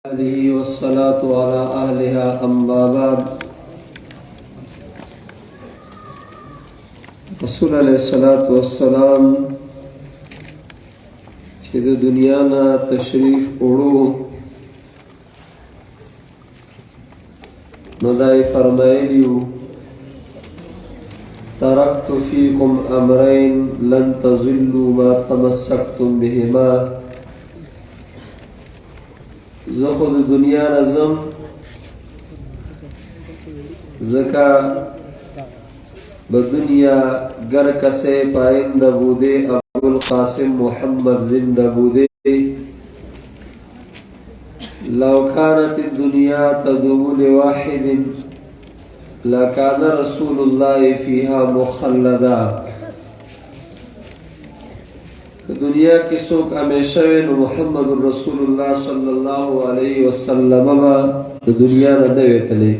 عليه والصلاة على أهلها أما بعد. رسول علیہ الصلاة والسلام چې د دنیا نه تشریف وړو نو دا یې فرمایلي وو ترکت فیکم امرین لن تضلوا ما تمسکتم بهما. زه خو د دنیا نه ځم ځکه بدنیا گر کسے پائندہ بودے ابو القاسم محمد زندہ بودے لو كانت الدنيا تدوم لواحد لكان رسول الله فيها مخلدا. دنیا کی سوک ہمیشہ نو محمد رسول اللہ صلی اللہ علیہ وسلم دنیا نہ ویتلے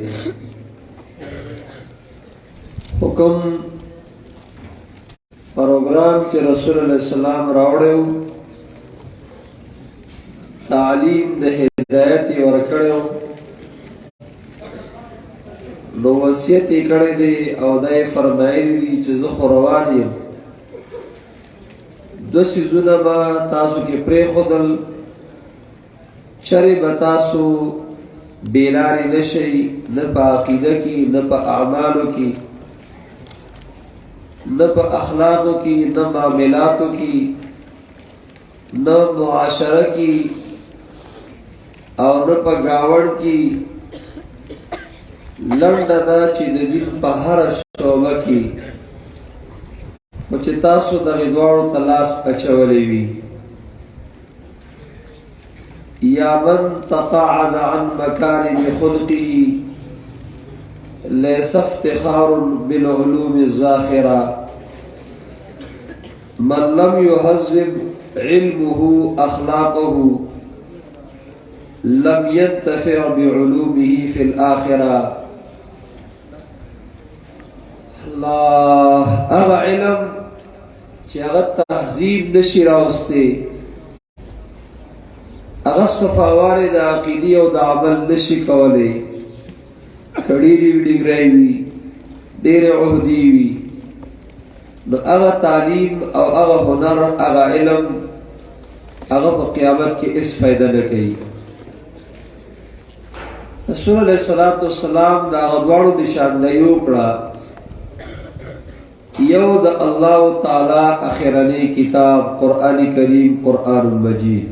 حکم پروگرام کے رسول علیہ السلام راوڑیو تعلیم دے ہدایتی ورکڑیو نو وصیتی کڑی دی او دای فرمائلی دی چیز خوروانیم دو سیزونه با تاسو کې پری خودل چری با تاسو بیلاری نشی نه پا عقیده کی نه پا اعمالو کی نہ پا اخلاقوں کی نہ معاملاتوں کی نہ معاشرہ کی اور نہ پا گاوڑ کی لڑنا دا چی دن پا ہر شعبہ کی وچی تاسو دا غدوارو تلاس اچولی وی. یا من تقاعد عن مکان بخلقه ليس افتخار بالعلوم الزاخرة من لم يهذب علمه أخلاقه لم ينتفع بعلومه في الآخرة. الله اغا علم چی اغا تحذیب نشی راوستے اغا صفاوار دا عقیدی و دا عمل نشی کولے کڑیری ڈگرائی وی دیر عہدی وی نو اغا تعلیم او اغا ہنر اغا علم اغا پا قیامت کی اس فائدہ نکی. رسول علیہ السلام دا اغا دوارو نشاندہیو کڑا یو دا اللہ تعالی اخیرانی کتاب قرآن کریم قرآن مجید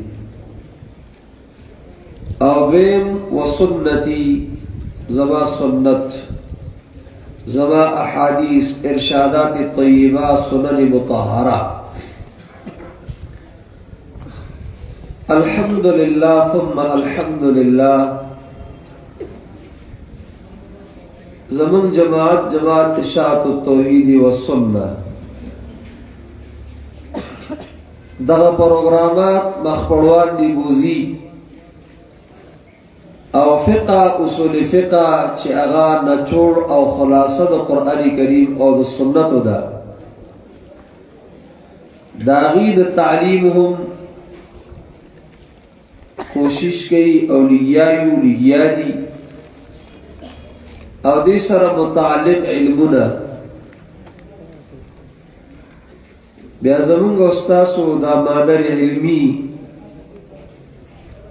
او دویم و سنتی زما سنت زما احادیث ارشادات طیبہ سنن مطہرہ. الحمدللہ ثم الحمدللہ زمن جماعت اشاعت التوحید والسنہ دغا پروگرامات مخبروان دی بوزی او فقہ اصول فقہ چی اغا نچوڑ او خلاصہ دا قرآن کریم او دا سنت دا داغی دا تعلیمهم کوشش کی اولیاء دی او دی سر متعلق علمنا بیا زمونگا استاسو دا مادر علمی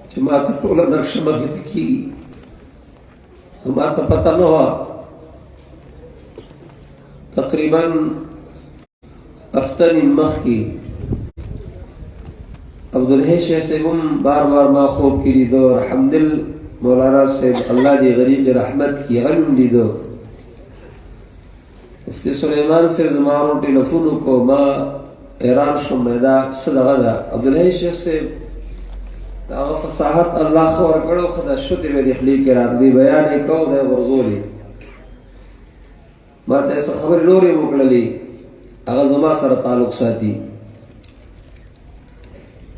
چی ما تا طول نقش مخیط کی ہمارا تا پتہ نہ ہوا تقریباً افتن مخی عبدالحی شیخ سے ہم بار بار ما خوب کی لیدو اور حمدل مولانا صاحب اللہ دی غریق رحمت کی غم لیدو مفتی سلیمان صاحب زمانو ٹیلیفونو کو ما ایران شم دا صدقہ دا عبدالحی شیخ صاحب دا فصاحت اللہ خور کرو خدا شتی میں دخلی کے رات دی بیانی کو دا غرزولی مارتا ایسا خبر نوری مکڑلی اغا زمان سر تعلق ساتی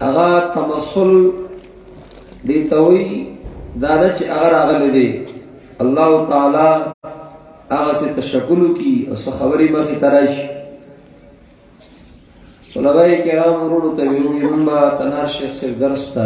اغا تمثل دیتاوی دانا چی اگر آغل دے اللہ تعالی آغا سے تشکلو کی اس خبری مخی ترش طلبائی کرام رونو تبیرو ایمون با تنار شیخ سے درستا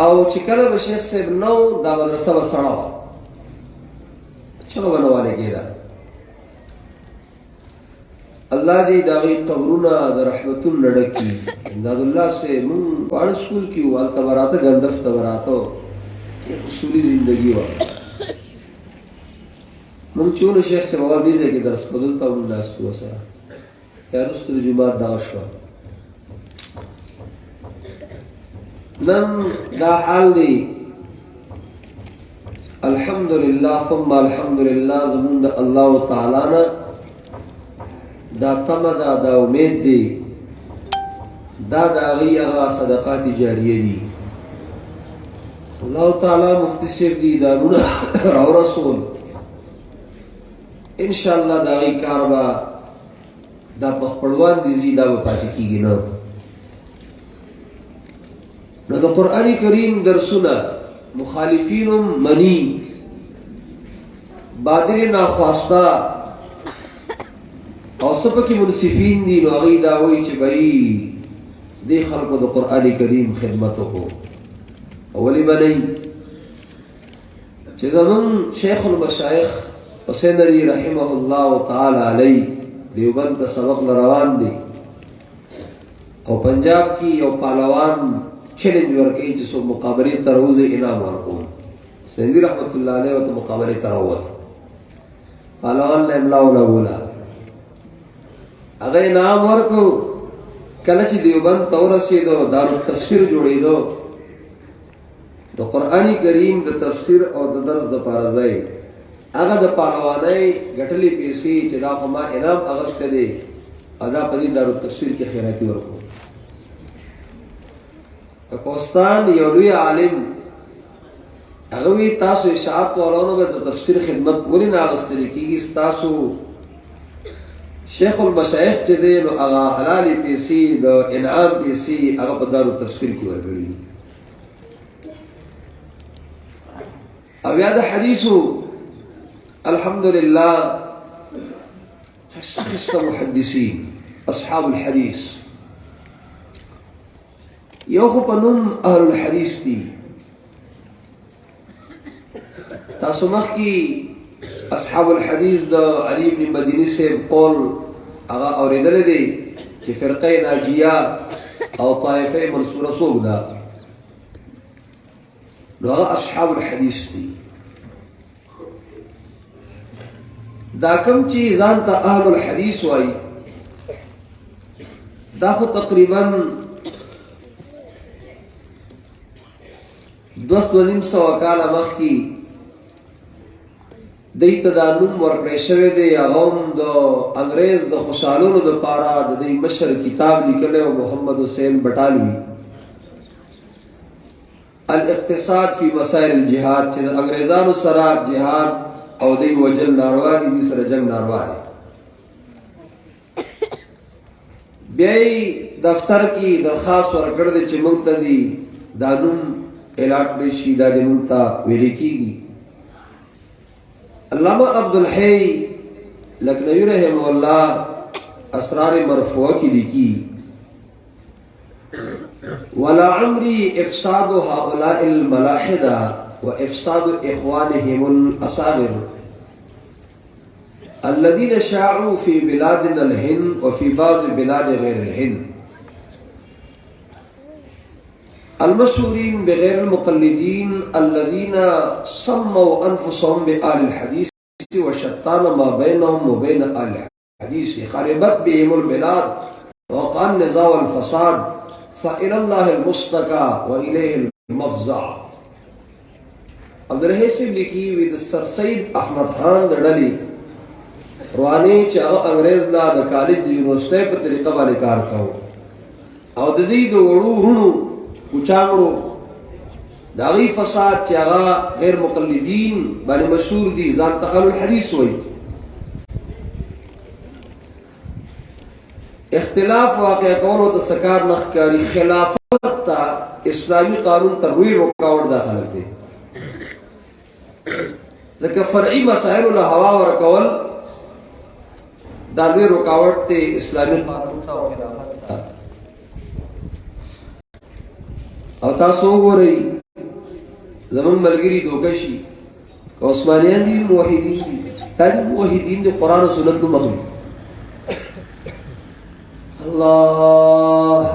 او چې کله به شیخ صاحب نو دا مدرسه به سړه وه چغه به نه والې کېده. الله دې د هغوی قبرونه د رحمتونو نه ډک کړي. امدادالله صاحب مونږ واړه سکول کې وو هلته به راته ګندف ته به راته اصولي زندګي وه. مونږ چې ونو شیخ صاحب اول دې ځای کې درس کو دلته مونږ ناست وو سره یا وروسته د جومات دغه شوه. نن دا حال دی الحمدللہ ثم الحمدللہ زمون دا اللہ تعالی نا دا تمدا دا امید دی دا غی اغا صدقات جاریه دی. اللہ تعالی مفتی صاحب دی دا نونا رو رسول انشاءاللہ دا غی کاربا دا پخپڑوان دی زی دا بپاتی کی گی نا. نو دا قرآن کریم درسنا مخالفینم منی بادر ناخواستا او سپکی منصفین دی نو اغی داوی چه بھئی دی خلقو دا قرآن کریم خدمتو کو اولی بنی چه زمان شیخ المشایخ حسین علی رحمہ اللہ تعالی علی دیوبند سبق لروان دی او پنجاب کی او پالوان چیلنج ورکی جسو مقابلی تروز انعام ورکو سیندی رحمت اللہ علیہ و تو مقابلی تروت پالوان نے املاو لگولا اگر انعام ورکو کلچ دیوبند تورسی دو دار التفسیر جوڑی دو دو قرآنی کریم دو تفسیر اور دو درس دو پارزائی اگر دو پالوانای گٹلی پیسی چدا خما انعام اغسط دے ادا پدی دار التفسیر کی خیراتی ورکو. کوستان یو لوی عالم اغوی تاسو اشاعت والونو به د تفسیر خدمت ولی ناغستلی کیږي تاسو شیخ المشایخ چې دی نو هغه حلالي پیسې د انعام پیسې هغه په دارو تفسیر کې ورکړي دي. او یا د حدیثو الحمدلله خصوصا محدثین اصحاب الحدیث یو خو پنوم اهل الحدیث دی. تاسو مخی اصحاب الحدیث دا علی بن مدینی سے قول اغا اوریدل دی چه فرقه ناجیه او طائفه منصوره سوک دا نو اغا اصحاب الحدیث دی. دا کم چی زانتا اهل الحدیث وائی دا خو تقریباً 2.5 کاله مخکې دی ته دا نوم ورکړی شوی دی. هغه هم د انګریز د خوشحالولو دپاره د دوی مشر کتاب لیکلی و محمد حسین بټالوي الاقتصاد فی مسائل الجهاد چې د انګریزانو سره جهاد او دوی وجل ناروا دي دوی سره جنګ ناروا دی. بیا یې دفتر کې درخواست ورکړی دی چې موږ ته دی دا نوم الاٹ شی دا دنونتا ویلی کی گی. علامہ عبدالحی لکھنوی رحمہ اللہ اسرار مرفوع کی لکھی ولا عمری افساد هؤلاء الملاحدة وافساد اخوانهم الاصاغر الذين شاعوا في بلادنا الهند وفي بعض بلاد غير الهند المشهورين بغير المقلدين الذين سموا أنفسهم بآل الحديث وشتان ما بينهم وبين آل الحديث حدیث خربت بهم البلاد وقع النزاع والفساد فإلى الله المشتكى وإليه المفزع. عبدالرحیم سے لکھی وی د سر سید احمد خان د ډلې رواني چې هغه انګريز لا د کالج د یونیورسيټي په طریقه باندې کار کاوه او د دې د وړو ورونو کوچاګړو د هغې فساد چې هغه غیر مقلدین باندې مشهور دي ځان ته اهل الحدیث وایي. اختلاف واقع کولو ته سکار نه ښکاري. خلافت ته اسلامي قانون ته لوی رکاوټ دا خلک دی ځکه فرعي مسایلو له هوا ورکول دا لوی رکاوټ دی اسلامي قانون ته او خلافت ته. او تاسو وګورئ زمون ملګري دوکه شي که عثمانیان دي موحدین دي دا دي موحدین د قرآن او سنت نو مخلي الله.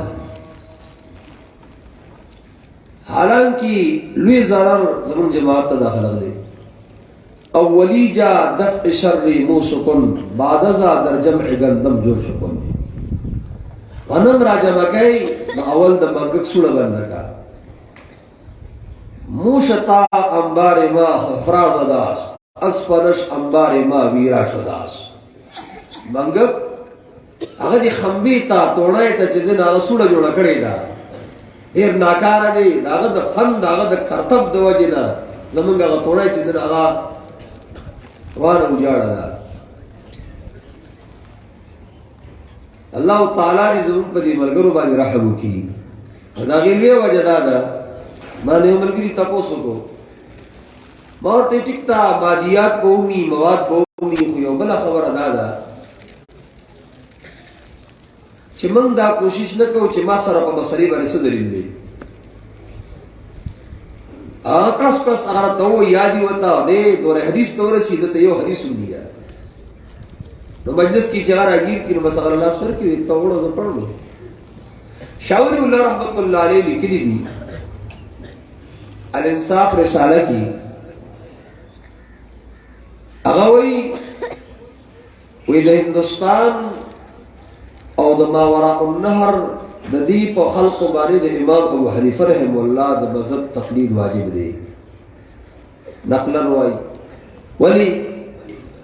حالانکه لوی ضرر زمون جماعت ته داخله دی. اولی جا دفع شر موسکن بعد ازا در جمع گندم جوش کن. غنم را جمع کئی اول دا منگک سوڑا بندکا موشتا انبار ما افراغ داس اسپنش انبار ما ویرا شداس. منگک اگر دی خمبی تا توڑای تا چیزن آغا سوڑا جوڑا کڑی دا دیر ناکارا دی آغا دا فن آغا دا کرتب دا وجنا زمانگ آغا توڑای چیزن آغا روانه اجاړه ده. الله تعالی دې زموږ په دې ملګرو باندې رحم وکړي. دا غي لویه وجه دا ده ما نه ملګري تاسو کو ما ورته ټیک تا مادیات قومي مواد قومي خو یو بل خبره ده چې موږ دا کوشش نه کوو چې ما سره په مسلې باندې څه دلیل دی. کس کس اگر تو یادی ہوتا دے دور حدیث تو رسی دتا یو حدیث دیا نو مجلس کی جگہ راگیر کی نو بس اگر اللہ سور کی اتفا وڑا زر پڑھ لو. شاوری اللہ رحمت اللہ علیہ لکھی دی الانصاف رسالہ کی اغوی وی دا ہندوستان او دا ماوراء النهر د دې په خلق باندې د امام ابو حنیفه رحم الله د مذهب تقلید واجب دی. نقلا وای ولی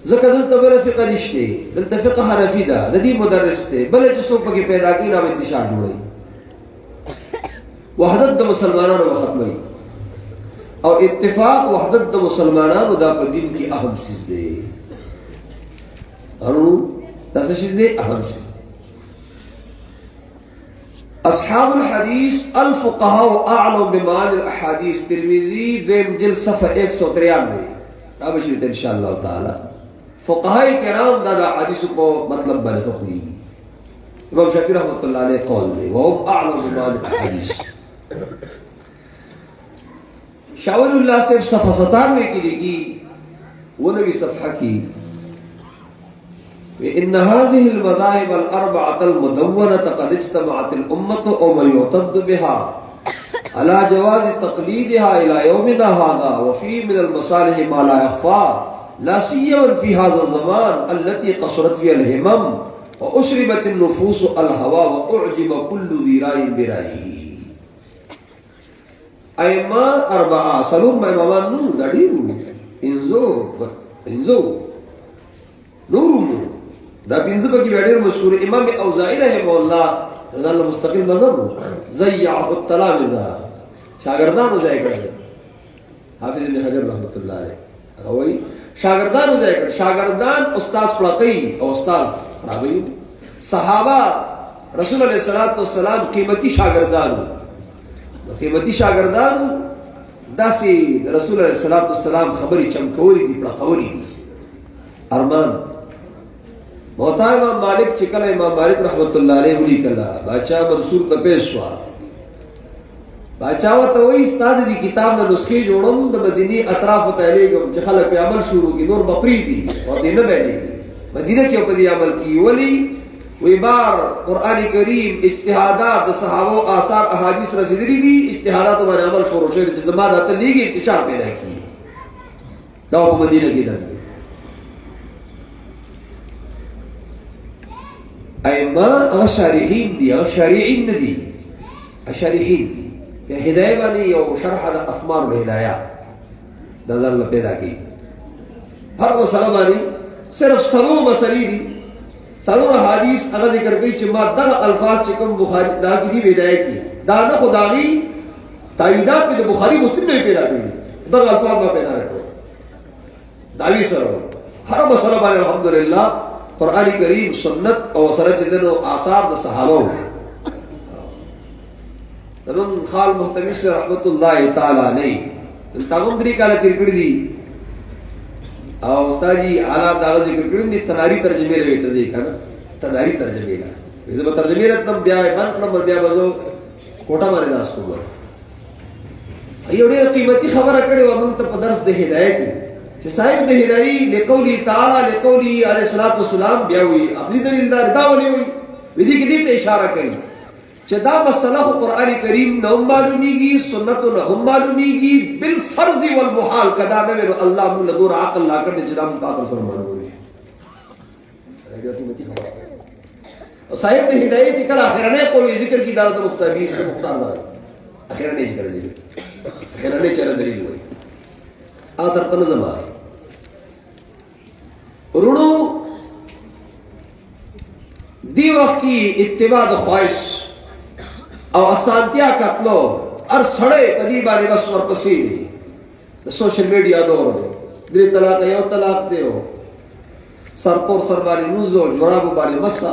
ځکه دلته بل فقه نشته دلته فقه حنفي ده د دې مدرس دی بل چې څوک پکې پیدا کړي نو انتشار جوړوي وحدت د مسلمانانو ختموي او اتفاق وحدت د مسلمانانو دا په دین کې اهم چیز دی. ارو دا څه شی دی اهم چیز. اصحاب الحدیث الفقهاء اعلم بمعانی الاحادیث ترمذی دیم جلد صفحہ 193 اب شریط انشاءاللہ تعالی فقهاء کرام دا حدیث کو مطلب باندې خپوي. امام شافعی رحمۃ اللہ علیہ قول دی وهم اعلم بمعانی الاحادیث. شاول اللہ سے صفحہ 97 کی لکھی وہ نبی صفحہ کی إن هذه المذاهب الأربعة المدونة قد اجتمعت الأمة أو من يعتد بها على جواز تقليدها إلى يومنا هذا وفي من المصالح ما لا يخفى لا سيما في هذا الزمان التي قصرت فيها الهمم وأشربت النفوس الهوى وأعجب كل ذي رأي برأيه. أئمة أربعة سلوم ما إمامان نور داريرو انزو نورمو دا پنځه پکې ډېر مشهور امام اوزاعی رحمه الله دا مستقل مذهب زیعه التلامذه شاګردانو ځای کړل. حافظ ابن حجر رحمۃ اللہ علیہ هغوی شاګردانو ځای کړل. شاګردان استاد پړقی او استاد خرابوي. صحابه رسول الله صلی الله علیه وسلم قیمتي شاګردانو قیمتي شاګردانو داسې رسول الله صلی الله علیه وسلم خبرې چمکولې دي پړقولې دي. ارمان موتا امام مالک چکل امام مالک رحمت اللہ علیہ ولی کلا باچا منصور تا پیشوا باچا ورته وای استاد دی کتاب د نسخې جوړم د مدینی اطراف ته لګم چې خلک په عمل شروع کی نور بپری دي او دې نه باندې مدینه کې په دې عمل کی ولی وی بار قران کریم اجتهادات د صحابه آثار احادیث رسیدلی دي اجتهادات باندې عمل شروع شوی چې زمانه ته لیږي انتشار پیدا کی دا په مدینه کې ده. ائمه هغه شارحین دي، هغه شارعین نه دي، شارحین دي. په هدايه باندې یو شرح د اثمار الهدايه د ځل پیدا کی. هر مسله باندې صرف سلو مسلې دي، سلو حدیث هغه ذکر کوي چې ما دغه الفاظ چې کوم بخاری دا کې دي هدايه کی دا نه خدایي تاییدات په بخاری مسلم نه پیدا کړي، دغه الفاظ ما پیدا کړو داوی سره هر مسله باندې الحمدلله قرآن کریم سنت او سره چې دنو آثار د صحابه دنو خال محتمی سے رحمت الله تعالی علیه تاغم دری کاله تیر کړی دي او استاد جی اعلی دا ذکر کړی دي تناری ترجمه لوي ته ځي کنه تناری ترجمه لا زه به ترجمه راتم بیا باندې بیا بزو کوټه باندې ناس کوم ایو ډیره قیمتي خبره کړې و موږ ته په درس د هدایت چې صاحب د هدایي لقولی تعالی لقولی علیه الصلاۃ والسلام بیا وی خپل دلیل دا ولي وی ودي کې دې ته اشاره کوي چې دا مسله قرآن کریم نو معلومیږي سنت نو هم معلومیږي بالفرض والمحال کدا نه نو الله موږ له دور عقل لا کړ چې دا موږ سره معلومي او صاحب د هدایت چې کله اخرنه کوئی ذکر کی دارت مفتابی مختار دا اخرنه ذکر اخرنه چر دلیل وای آتر په نظم ورونو دی وخت کی اتباع د خواهش او اسانتیا کتلو ار سړی په دې باندې بس ورپسې د سوشل میډیا دور دی درې طلاق یو طلاق دی او سرپور سر باندې نوزو جرابو باندې مسا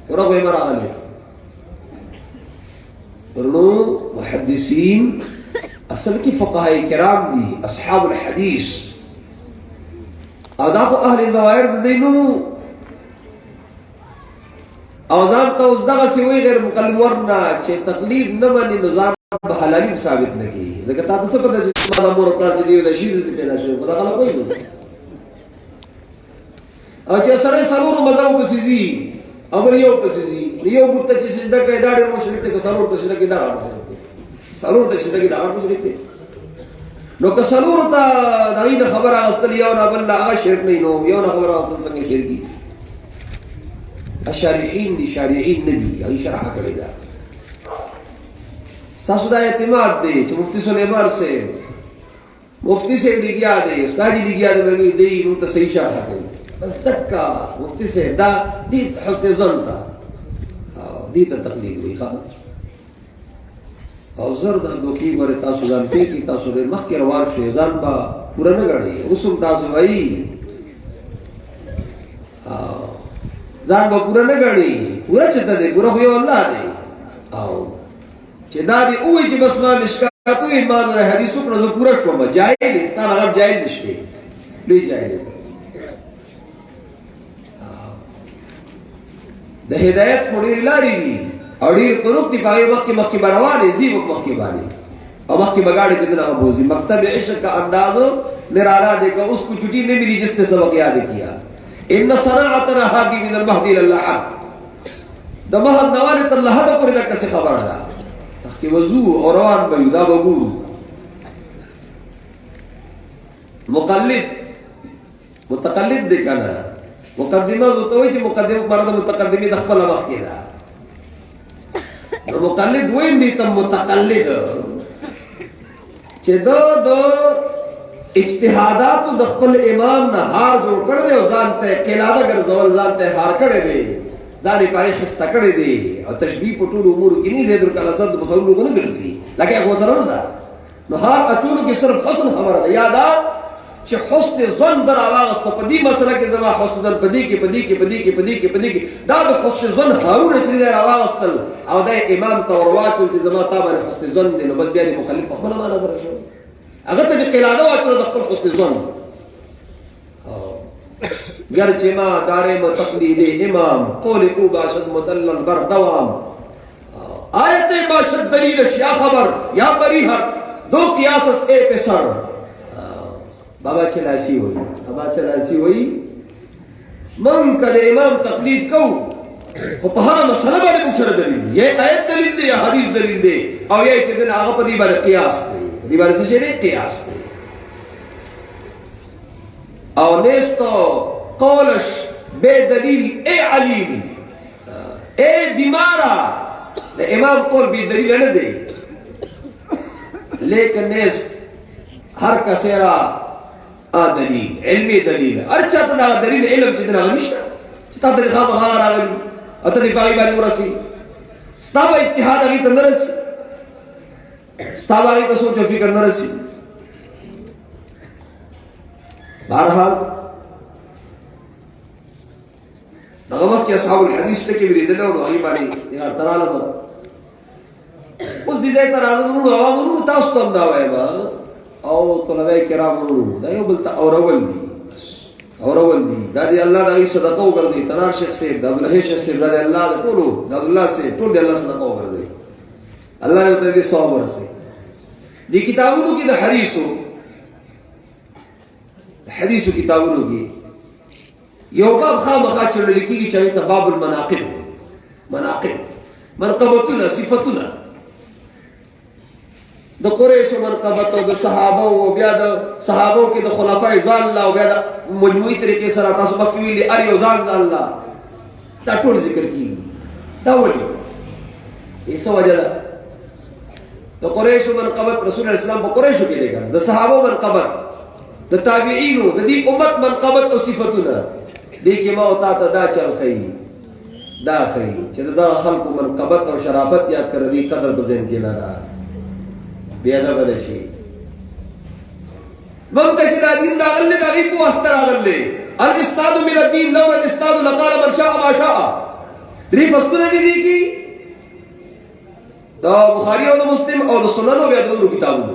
پورا غیمه راغلی ورنو محدثین اصل کی فقهاء کرام دی اصحاب الحدیث ادا خو اهل ظواهر د دینو او ځان ته اوس دغه سی وی غیر مقلد ورنه چې تقلید نه باندې نظام به حلالي ثابت نه کیږي ځکه تاسو څه پته چې ما مور کار چې دی د شی دې پیدا شوی په هغه کوي او چې سره سلور مذهب وسیږي او یو پسیږي یو بوت چې سجده کوي دا ډېر مشرک ته سلور ته سجده کوي دا سلور ته سجده کوي دا مشرک دی نو که سلور ته دغه خبره واستل یو نه بل هغه شرک نه نو یو نه خبره واستل څنګه شرکی الشارعین دي شارعین ندي هغه شرح کړی دا تاسو دا اعتماد دی چې مفتی سلیمان سے مفتی سے لګیا دی استاد لګیا دی دی نو ته صحیح شرح کوي بس دکا مفتی سے دا دي حسن ظن تا دي ته تقلید وي ښه او زر د دوکي ور تاسو ځان په کې تاسو د مخ کې روان شئ ځان با پوره نه غړي اوسم تاسو وایي ځان به پوره نه غړي پوره چته دی پوره خو یو الله دی او چې دا دی او چې بس ما مشکاتو ایمان او حدیثو پر زه پوره شوم جاهل استان عرب جاهل نشته لوی جاهل د هدایت خوري لاري دي او ډیر طرق دی پای وخت مخکې بروانې زی وخت مخکې باندې او مخکې بغاړي چې دغه بوزي مکتب عشق کا اندازو نرالا دیکھا اس کو چھٹی نہیں ملی جس نے سبق یاد کیا ان صناعتنا هاگی من المهدی للحد د مهد نوانه تر لحد پورې د کسه خبره ده اسکی وضو او روان به دا وګورو مقلد متقلد دی کنه مقدمه دوی چې مقدمه مرده متقدمي د خپل وخت کې ده نو مقلد ویم دي ته متقلد چې دو اجتهادات د خپل امام نه هار جوړ کړی دی او ځان ته قلاده ګرځول ځان ته هار کړی دی ځان یې پای خسته کړی دی او تشبیه په ټولو امور کې نه دی درکاله صد مصورو نه ګرځي لکه هغه سره نه ده نو هار اچولو کې صرف حسن خبره ده یاد چې حسن ظن در اواغست په دې مسله کې زما حسن ظن پدې کې دا د حسن ظن هارونه چې در اواغستل او د امام تورواتو چې زما تابع حسن ظن دی نو بس بیا مخالف په خپل معنا سره شو هغه ته قلاده واچو د خپل حسن ظن گرچه ما دارم تقلید امام قول او باشد مدلل بر دوام آیت باشد دلیلش یا خبر یا بریحر دو قیاس اس اے پسر بابا چلاسی ہوئی من کده امام تقلید کو خو په هغه مسله باندې مشره دلیل یہ آیت دلیل دی یا حدیث دلیل دی او یہ چې دغه هغه په دې باندې قیاس دی دې باندې څه دی قیاس دی او نستو قولش بے دلیل اے علیم اے بیمارا امام قول بے دلیل نہ دے لیکن نیست ہر کسیرا دلیل علمی دلیل ارچا تا دلیل علم جدنا غنشتا تا تا خواب غار آغلی اتا دی باغی بانی ورسی ستابا اتحاد آگی تا نرسی ستابا آگی تا سوچ و فکر نرسی بہرحال دغمک کی اصحاب الحدیث تکی میری دلہ اور آگی بانی یار ترالما اس دیزای ترالما نونو عوام نونو تاستم داوائی با او طلباء کرام نونو دا یو بلتا اور اول دی اور اول دی دا دی اللہ دا غی صدقو کردی تنار شیخ سیب دا عبدالحی شیخ سیب دا دی اللہ دا طولو دا عبداللہ سیب طول دی اللہ صدقو کردی اللہ نے بتا دی صحاب رسے دی کتابونو کی دا حدیثو کتابونو کی یو باب خواہ مخواہ چلو لکی کی چاہیے تا باب المناقب منقبتنا صفتنا دا قریش منقبتو دا صحابو و بیا دا صحابو کی دا خلفاء زال اللہ و بیا دا مجموعی طریقے سر آتا سبق کیوی لی اریو زال اللہ تا ٹوڑ ذکر کی تا ولی ایسا وجہ دا دا قریش منقبت رسول اللہ السلام با قریشو کی لے گا دا صحابو منقبت دا تابعینو دا دی امت منقبت و صفتنا دیکھ ما ہوتا تا دا چل خی دا خی چل دا خلق منقبت و شرافت یاد کر دی قدر بزین کی لرا بیادہ بلشی منتا چلا دین دا غلے دا غیبو استر آغلے الاستاد من الدین لو الاستاد لقال من شاء ما شاء دری فستونا دی دیکھی دا بخاری و دا مسلم اور دا سنن و بیادہ دونو کتابوں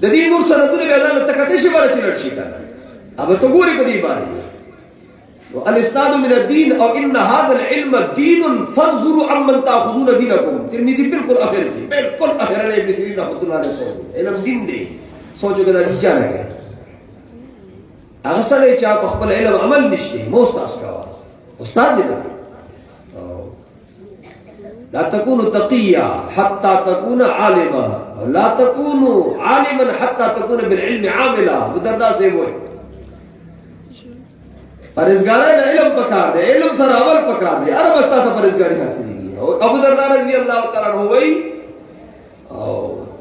دا دی نور سندون بیادہ لتکتشی بارا چلر شیطانا اب تو گوری پا دی باری الاستاد من الدین او ان هذا العلم دین فانظروا عمن تاخذون دینکم ترمذی بالکل آخر کی بالکل آخر نے ابن سیرین رحمۃ اللہ علیہ علم دین دے سوچو کہ نیچا نہ گئے اغسل چا خپل علم عمل نشتے موستاس کا استاد نے لا تكونوا تقيا حتى تكون عالما لا تكونوا عالما حتى تكون بالعلم عاملا بدردا سے وہ پرہیزگاری کا علم پکار دے علم سر عمل پکار دے عرب استا تھا پرہیزگاری حاصل کی اور ابو درداء رضی اللہ تعالیٰ عنہ ہوئی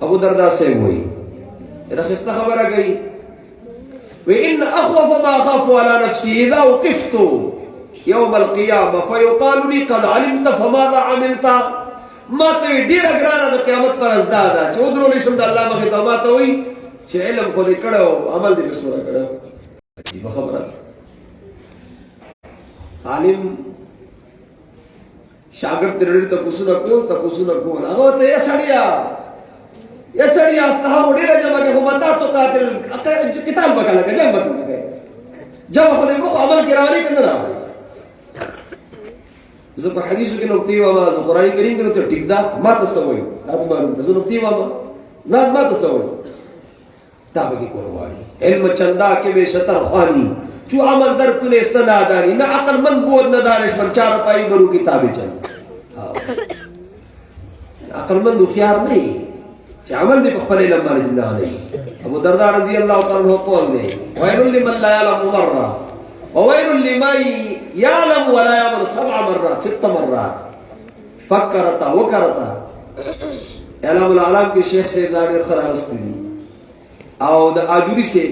ابو درداء سے ہوئی رخصتہ خبر گئی وَإِنَّ أَخْوَفَ مَا خَافُ عَلَى نَفْسِي إِذَا وُقِفْتُ يَوْمَ الْقِيَامَةِ فَيُقَالُ لِي قَدْ عَلِمْتَ فَمَاذَا عَمِلْتَ ما تو دیر اگرانا دا قیامت پر ازدادا چودرو نشم دا اللہ مخیطا ما تو ہوئی چھ علم خودی کڑو عمل دی بسورا کڑو عجیب خبرہ عالم شاگرد تیرے تپوسو نکو ناغو تے یہ سڑیا استہا موڑی رجا مکہ خمتا تو قاتل کتاب بکا لگا جنگ بکا لگا جب خود امکو عمل کرالی کندر آگئی زب حدیثو کی نکتی واما زب قرآن کریم کی نکتی ٹک دا ما تصوئی آپ معلوم تا زب نکتی واما ذات ما تصوئی تابع کی قربانی علم چندہ کے بے شتر خوانی چو عمل در تنے استنادانی نہ عقل من بود نہ دانش من چار پائی برو کتابی چل عقل من دخیار نہیں چی عمل دی پخپل علم مانے جنہ نہیں ابو درداء رضی اللہ عنہ قول دے وَيْلٌ لِمَنْ لَا يَعْلَمُ مَرَّةً وَوَيْلٌ لِمَنْ يَعْلَمُ وَلَا يَعْمَلُ 7 مرات 6 مرات فکرتا وکرتا اعلام العالم کے شیخ سے ابن خراس پلی او دا آجوری سے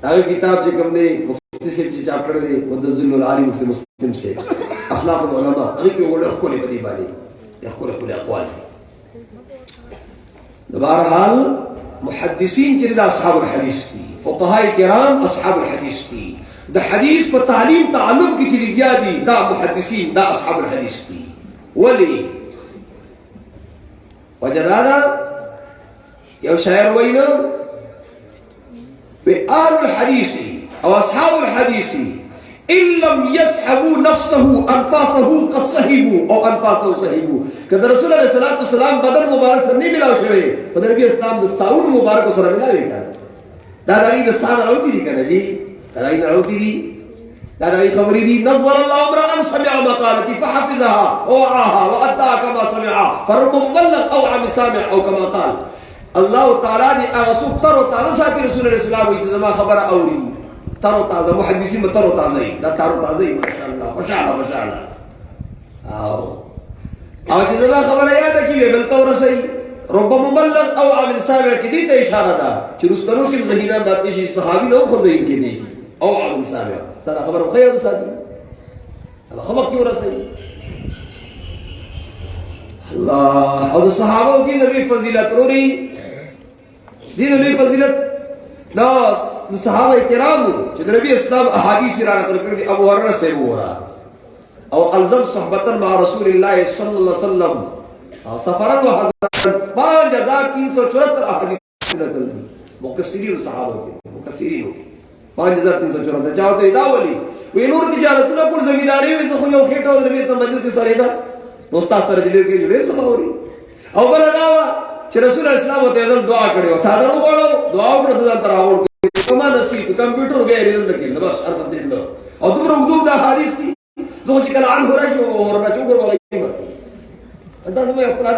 آگے کتاب جو کم دے مفتی سے چیز چاپڑ دے مدذل العالی مفتی مسلم سے اخلاق العلماء اگر کہ وہ لخکو لے بدی بانی لخکو اقوال بہرحال محدثین چلی دا اصحاب الحدیث کی فقہاء کرام اصحاب الحدیث کی دا حدیث پر تعلیم تعلم کی چلی گیا دی دا محدثین دا اصحاب الحدیث کی ولی وجدادا یو شاعر وینا آل الحدیث او اصحاب الحدیث ان لم يسحبوا نفسه انفاسه قد صحبوا او انفاسه صحبوا کہ رسول اللہ صلی اللہ علیہ وسلم بدر مبارک سے نہیں ملا شوئے بدر بھی اسلام دا ساؤن مبارک سے ملا ہوئے دادا غی دا سانا روتی دی کنا جی دادا غی روتی دی دادا غی خبری دی نظر اللہ امرأن سمع مقالتی فحفظها ووعاها وأداها كما سمعها فرب مبلغ او عم سامع او كما قال اللہ تعالیٰ نے آغسو تر و تعالیٰ ساتھی رسول اللہ صلی اللہ علیہ وسلم خبر اوری تر و تازه محدثین به تر و تازه دا تر و تازه ماشاءالله ماشاءالله او چې دا خبره یاد کیږي بل تور سي رب مبلغ او عامل سامع کې دې ته اشاره ده چې رستنو کې ذهینان داتې شي صحابي نو خو ذهین کې دي او عامل سامع سره خبره خیر ساتي هغه خبر کې ورسي الله او الصحابه دي نبی فضیلت روري دي نبی فضیلت دا صحابه کرام چې نبی اسلام احادیث را نقل کړي ابو هريره سے وره او الزم صحبتا مع رسول الله صلی الله علیه وسلم سفرا وحضرا 5374 احادیث نقل کی مکثرین صحابہ کے مکثرین کے 5374 چاہتے دا ولی وی نور تجارت نہ پر زمینداری میں خو یو کېټو د نبی ته مسجد سره دا دوستا سره جوړ کې جوړ سماوري او بل دا چې رسول اسلام ته ځل دعا کړي او ساده وګړو دعا وکړه د تر اول کما نصیب کمپیوټر غیر نه کېل بس ارته دې او دومره وګدو د حدیث دي زوج کله عنه راځو ورنه چوغور وایي انت ما افراد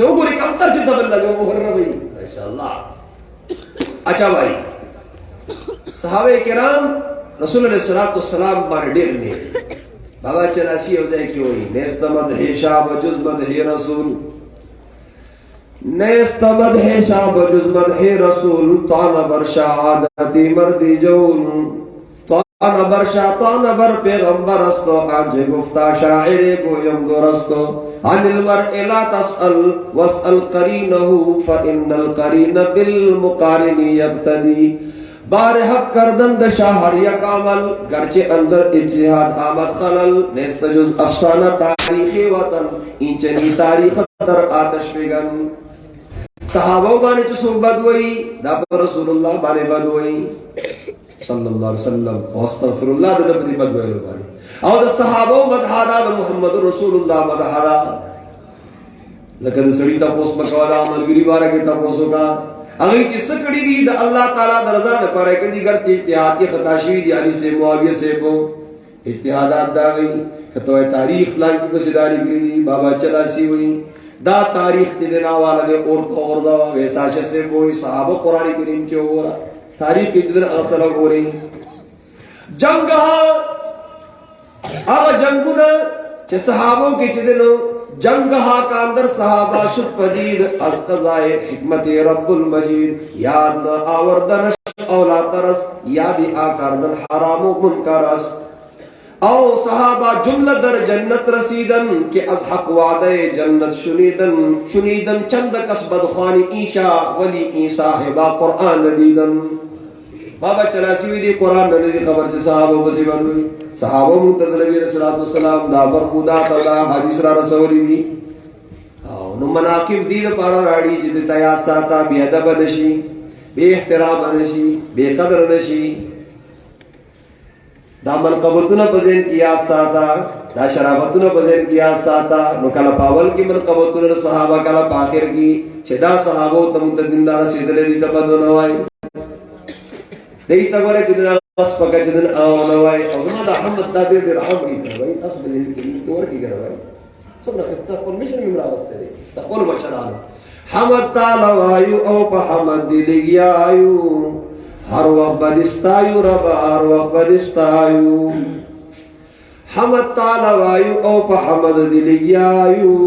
چوغوري کم تر چې دبل لګو ورنه وایي ماشاءالله اچھا بھائی صحابه کرام رسول الله صلی الله علیه وسلم باندې ډېر نه بابا چلاسی او ځای کی وایي نستمد ہے شاب جزمد ہے رسول نستمد ہے شاب جزمد ہے رسول طعن بر شهادتی مردی جون طعن بر طعن بر پیغمبر است آج گفتا شاعر گویم درست عن المرء لا تسأل واسأل قرینه فإن القرین بالمقارن یقتدی بار حق کردن د شاہر یک عمل گرچه اندر اجتهاد آمد خلل نیست جز افسانه تاریخ وطن اینچنی تاریخ در آتش بگن صحابه باندې چې څوک بد وایي دا رسول الله باندې بد وایي صلی الله علیه وسلم استغفر الله د دې بد وایي باندې او د صحابه مدحرا د محمد رسول الله مدحرا لکه د سړی تاسو مکواله عملګری واره کې تاسو کا هغه چې سکړی دي د الله تعالی د رضا لپاره کړي ګرځي اجتهاد کې خطا شوی دي علي سے معاویه سے کو اجتهادات دا وی کته تاریخ پلان کې بسیداری کړی دي بابا چلاسی وی دا تاریخ کې دنا والا دے اور تو اور دا ویسا سے کوئی صحابہ قران کریم کې وګورا تاریخ کې جدن اصل وګوري جنگ هغه جنگونه چې صحابو کې جدنو جنگ ہا کا اندر صحابہ شد پدید از قضائے حکمت رب المجید یاد آوردن اولا ترس یادی آکاردن حرام و منکرس او صحابہ جملہ در جنت رسیدن کہ از حق وعدے جنت شنیدن چند کس بدخوانی ایشا ولی ای صاحبہ قرآن ندیدن بابا چلاسی وی دی قرآن ندی خبر جو صحابہ بسی بنوی صحابہ منتظر نبی رسول اللہ علیہ وسلم دا برمودات اللہ حدیث را رسولی دی نو مناقب دین پارا راڑی جد تیاد ساتا بی ادب نشی بی احترام نشی بی قدر نشی دا منقبتنا پزین کی یاد ساتا دا شرابتنا پزین کی یاد ساتا نو کلا پاول کی منقبتنا صحابہ کلا پاخر کی چدا صحابہ تمتدین دارا سیدلے دی تبدو نوائی دیتا گورے جدنا بس پکا جدن آوانا وائی ازما دا حمد دا دیر دیر عام کی کرا بائی تاس بلین کی دور کی کرا بائی سب نفس تقبل مشن ممرا وستے دے تقبل مشنانو حمد تالا وایو او پا حمد دلگی آیو ہر وقت بدستایو ربا ہر وقت بدستایو حمد تالا وایو او پا حمد دلگی آیو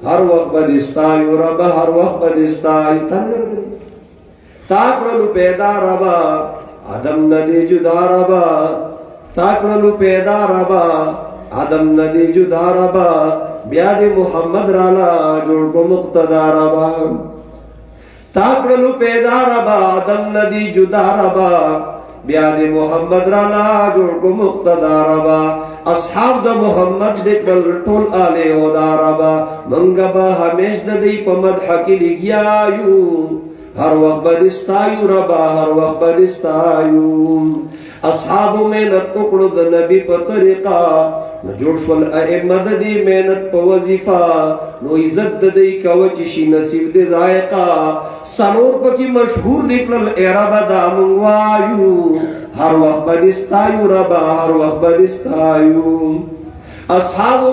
ہر وقت بدستایو ربا ہر وقت بدستایو تاکرلو پیدا ربا آدم ندی جدا ربا تاکرلو پیدا ربا آدم ندی جدا ربا بیاد محمد رالا جوڑ کو مقتدا ربا تاکرلو پیدا ربا آدم ندی جدا ربا بیاد محمد رالا جوڑ کو مقتدا ربا اصحاب دا محمد دکل ٹول آلے او دا ربا منگبا ہمیش ندی پا مدحا کی لگیایو ہر وقت بدستایو ربا ہر وقت بدستایو اصحابو محنت اکڑو دا نبی پا طریقہ نو جوشول ائمت دی محنت پا وظیفہ نو عزت دی کوچشی نصیب دی ذائقہ سنور پا کی مشہور دی پلل ایرابا دا منگوایو ہر وقت بدستایو ربا ہر وقت بدستایو اصحاب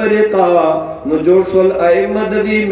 طریقه نو جوشل ائمه د دې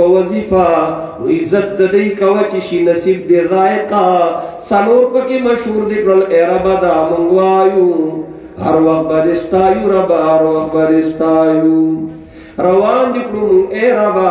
په وظیفه نو عزت د دې کوي چې شي نصیب دې ذائقه سلور پکې مشهور دي کړل اربا دا منغوایو هر وخت بدستایو ربا هر وخت بدستایو روان دي کړو اربا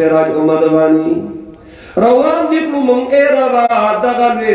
سراج امت باندې روان دي کړو مونږ اربا دغه لوی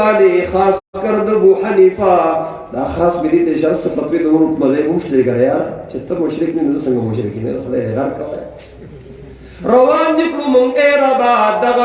باندې خاص کر د ابو حنیفه دا خاص ملي ته شرط فتوی د ورو مذهب مشترک کړی یار چې ته مشرک نه څنګه مشرک نه خدای دې غر کوي روان دي کړو مونږ اربا دغه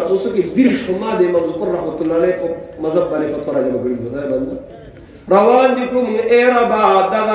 تاسو کې دیر شما د امام ظفر رحمت الله علیه په مذهب باندې فتوا راځي کړی خدای باندې روان دي کوم اربا دغه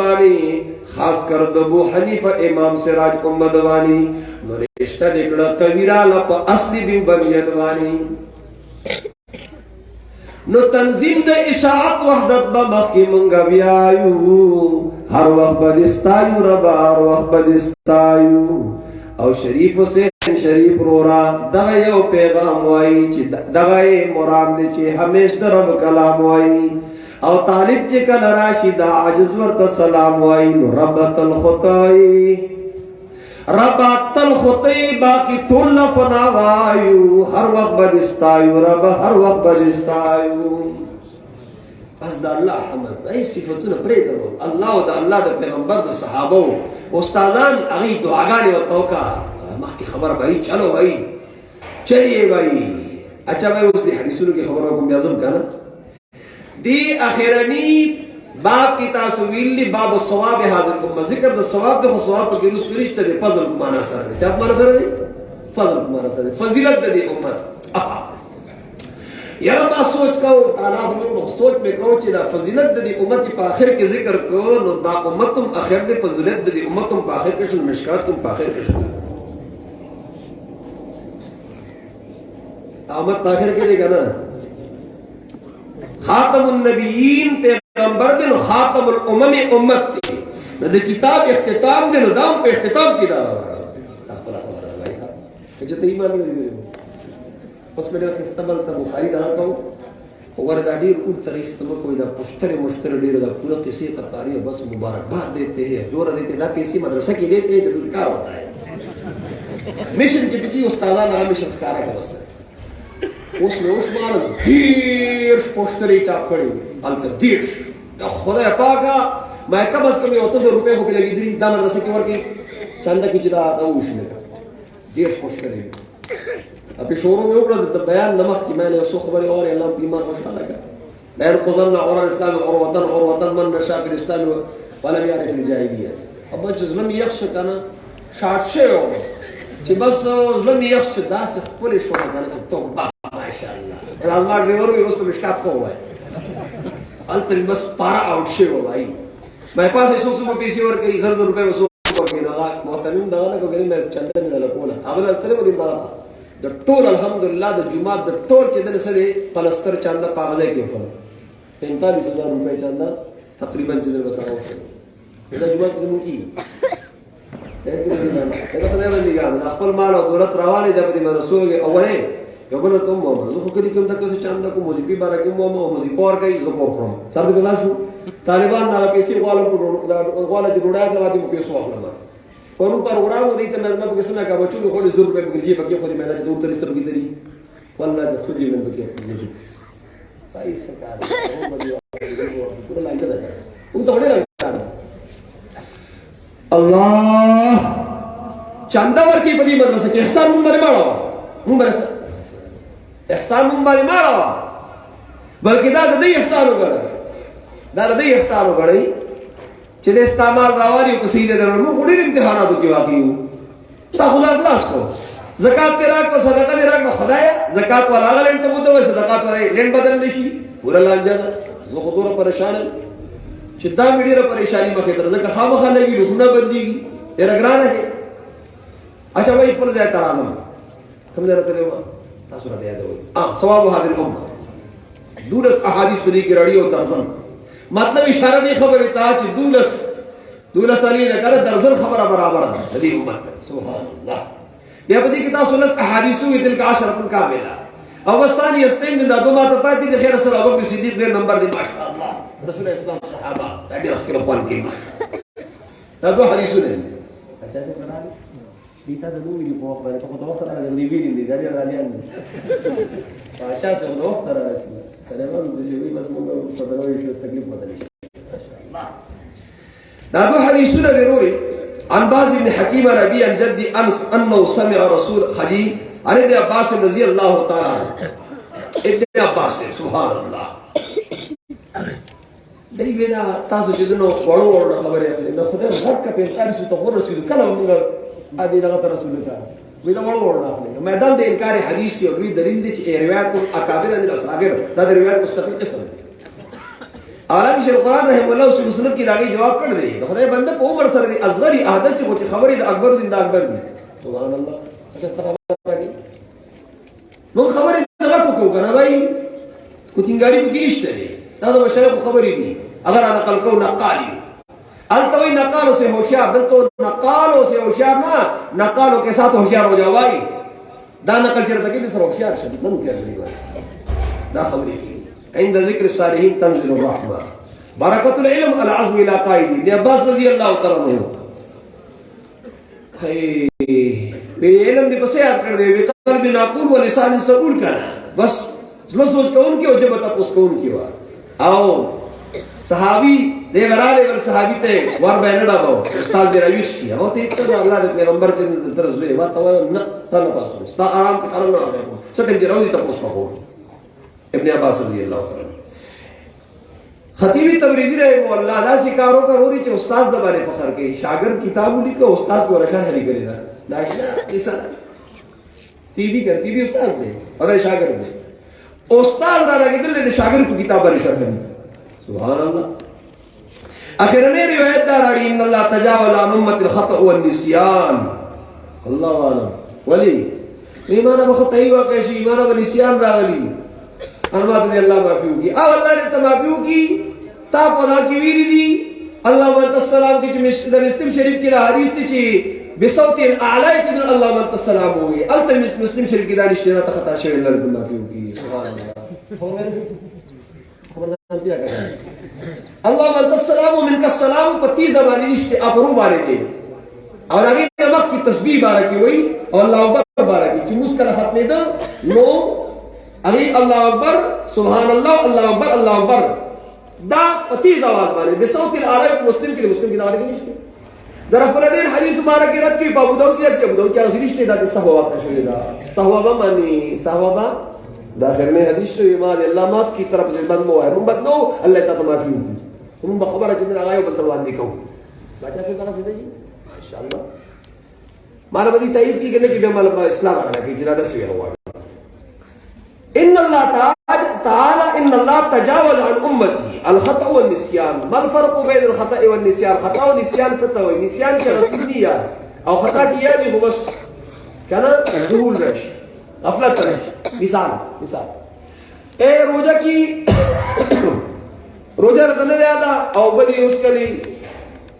باندې خاص کر د ابو حنیفه امام سراج امت باندې نو رشتہ دکړه تویراله په اصلي دیوبندیت باندې نو تنظیم د اشاعت وحدت به مخکې مونږ بیايو هر وخت بدستایو ربا هر وخت بدستایو او شریف حسین شریف رورا دغه یو پیغام وایي چې دغه مرام دي چې همیش د رب کلام وایي او طالب چې کله راشي دا عاجز ورته سلام وایي نو ربت الخطای باقی ټول فنا وایو هر وخت بدستایو رب هر وخت بدستایو بس دا الله حمد ای صفاتونه پرې درو الله او د الله د پیغمبر د صحابه استادان هغه دعاګانې وتوکا مخکې خبر به چلو وای چلیے وای اچھا وای اوس دې حدیثونو کې خبرو کوم بیا ځم کنه دی اخرنی باب کی تاسو ویلی باب الثواب هذا کوم ذکر د ثواب د ثواب په کې رسول رشتہ د فضل کو معنا سره چا معنا سره دی فضل کو معنا سره فضیلت د دې امت یاره ما سوچ کو تعالی نو سوچ میں کو چې دا فضیلت د دې امت په اخر کې ذکر کو نو دا امتم اخر د فضیلت د دې امتم په اخر کې شنو مشکات کوم په اخر کې شنو امت په اخر کې دی کنه خاتم النبیین پیغمبر دے نو خاتم الامم امت دے نو دے کتاب اختتام دے نو دام پہ اختتام کی دارا اخبرہ خبرہ بھائی صاحب کچھتا ایمان نہیں دے اس میں دے خستبل تا بخاری دارا کہو خوار دا دیر اور تریستمہ کوئی دا پشتر مشتر دیر دا پورا کسی قطاری بس مبارکباد دیتے ہیں جورا دیتے دا کسی مدرسہ کی دیتے ہیں جب کار ہوتا ہے مشن کی بکی استادان آمی شخص کارا کا بستر اس میں عثمان دیرش پوشتری چاپ کری التا دیرش خدا پاکا میں کم از کم 800 روپے ہو کے لگی دری دا مدرسہ کی ورکی چاندہ کی چدا اوش میں دیرش پوشتری اپی شوروں میں اوپر بیان نمخ کی میں نے اسو خبری اور اللہ بیمار خوشحال لگا لین قضلن عرى الاسلام عروة من نشاء في الاسلام ولم يعرف الجاهلية اب ظلم یخش کنا شارٹ شے ہو چی بس ظلم یخش دا سے پولیش ہونا کنا چی تو با ماشاءاللہ رازمار ڈریور بھی اس کو مشکات خو ہوا ہے التن بس پارا آؤٹ شے ہو بھائی میں پاس ایسو سمو پیسی اور کئی غرض روپے وسو ورکی ناغا محتمیم داغانا کو گلی میں چندے میں دلکونا اغلا استرے وہ دن داغا دا ٹول الحمدللہ دا جمعات دا ٹول چندن سرے پلستر چاندہ پاغذے کے فل 45,000 روپے چاندہ تقریباً چندر بسا ہو دا جمعات زمون کی ایسا خدای بندی گا دا اخپل مال و دولت روانی دا پتی میں رسول گے اولے یقول تم ماما زخو کلی کم تک سے چاندہ کو موزیپی بارا کم ماما موزی پور کئی زکور فرم سر دے بلا شو طالبان نالا پیسی غالا جو روڑا کرا دی پیسو اخلا مار اور ان پروگرام دیتا میں بکسی میں کہا بچو خودی ضرور پہ بکر جی بکی خودی میں نے دور تریستر بکی تری واللہ جب خودی میں بکی صحیح سرکار پورا لائن چلا جائے ان تو ہونے لگتا اللہ چاندہ ورکی پدی مدرسہ کہ احسان ممبر مارا احسان ممبر مارا بلکہ دا دی احسان ہو گڑا دا دی احسان ہو گڑا چلے استعمال روانی کو سیدھے در انہوں خودی امتحاناتو کی واقعی ہوں تا خدا خلاص کو زکاة تیراک و صدقہ تیراک و خدایا زکاة والا آگا لین تبودو ہے صدقات والا لین بدل نشی پورا لان جانا زو خودو را پریشان ہے چدہ میڈی را پریشانی مخیطر زکاة خام خانے گی لکنہ بندی گی تیرا گرانا ہے اچھا وہی پر زیادہ ترانم کم دے رہتے ہوا تاثرہ دیا دے ہوئی ثواب حاضر امہ دولس احادیث بدی کی رڑی و درزن مطلب اشارہ دی خبر تا چی دولس علی دکر درزن خبر برابر دی امت سبحان اللہ بیا بدی کتا سولس احادیثو تلک عشرت کاملہ او ثاني يستين دا دوما تپاتې د خیر سره ابو بکر صدیق ډېر نمبر دی ماشاءالله رسول اسلام صحابه دا ډېر خیر خوان کې دا دوه حدیثونه دي اچھا څه پرانی سپیتا د دوی په وخت باندې په وخت راځي دی ویلي دی دا ډېر رالیان اچھا څه په وخت راځي سلام د شوی بس موږ په دروي شو تکلیف بدل شي ماشاءالله دا دوه حدیثونه ضروري عن باز بن حكيم عن ابي عن جدي انس انه سمع رسول خديج عن ابن عباس رضي الله تعالى عنه ابن عباس سبحان الله دای وینا تاسو چې نو وړو وړو خبرې اخلي نو خدای هر کا په تاسو ته خو رسول کله موږ ادي دغه رسول ته وی دا وړو وړو اخلي میدان د انکار حدیث یو لوی دلیل دی چې روایت اکابر ان الاصاغر دا د روایت مستقل قسم عالم شیخ القرآن رحم الله صلی الله علیه وسلم کی راغی جواب کړ دی خدای بنده په عمر سره دی اصغری احدث کو چې خبرې د اکبر دین د اکبر دی سبحان الله څه خبره نو خبرې نه کو کنه بھائی کوتینګاری په کې نشته دی دا د مشرب خبرې دي اگر انا نقل کو نقالی التوی نقالوں سے ہوشیار دل تو نقالوں سے ہوشیار نہ نقالوں کے ساتھ ہوشیار ہو جاؤ بھائی دا نقل چرته کې سره ہوشیار شه ځنه کوي دا خبرې عند ذکر الصالحین تنزل الرحمه برکت العلم العزم الى قائد ابن عباس رضی اللہ تعالی عنہ ہے علم دی پسے یاد کر دے قلب ناقول و لسان سقول کرنا بس سوچ کو ان کی او جب تاسو کو ان کی وا او صحابی دے ورالے ور صحابی تے ور بینڈا باو استاد دی رویش شي او ته ته الله دے پیغمبر چې تر زوی وا تو نه تنه پاسو ستا آرام کې کارل نه سټم دی راوي تاسو په ابن عباس رضی اللہ تعالی خطیب تبریزی رحمه الله دا سکارو کروري چې استاد د باندې فخر کوي شاګرد کتاب لیکو استاد کو شرح لیکلی دا ناشنا کیسه تی بھی کرتی بھی استاد دی او دا شاګرد دی استاد را لګیدل د شاګرد کو کتاب باندې شرح دی سبحان الله اخرنه روایت دا راړي ان الله تجاوز عن امه الخطا والنسيان الله اعلم ولی ایمان به خطا ای واقع شي ایمان به نسيان راغلی انما ته الله معفو کی او الله دې ته معفو کی تا پدا کی ویری دی الله وانت السلام کی چې مسلم شریف کې حدیث ته چې بصوت الاعلى چې الله وانت السلام وي الته مسلم شریف کې دا نشته ته خطا شوی الله دې معفو کی سبحان الله الله وانت السلام ومنك السلام پتی زبانی نشته ابرو باندې دی او هغه مخ کی تسبیح بارکی وي او الله اکبر بارکی چې مسکره ختمه ده نو علی اللہ اکبر سبحان اللہ اللہ اکبر اللہ اکبر دا پتیز آواز باندې بصوت الاعلى مسلم کې مسلم کې دا ورته نشته در فلدین حدیث مبارک رات کې ابو داؤد کې ابو داؤد کې اصلي نشته دا صحابه شوی دا صحابه مانی صحابه دا غرنه حدیث شوی ما الله معاف کی طرف سے بند مو ہے من بدلو الله تعالی معافی هم خبره چې دا غایو بل تروان دي کو بچا سے کنا سیدھے ان شاء الله مالا بدی تایید کی کرنے کی به مال اسلام راغی چې دا دسوي وروړي ان الله تعالى ان الله تجاوز عن امتي الخطا والنسيان ما الفرق بين الخطا والنسيان خطا والنسيان ستوي نسيان كرسيديا او خطا كيادي هو بس كان ذهول رش غفلت رش مثال اے روزہ کی روزہ رتن زیادہ او بدی اس کلی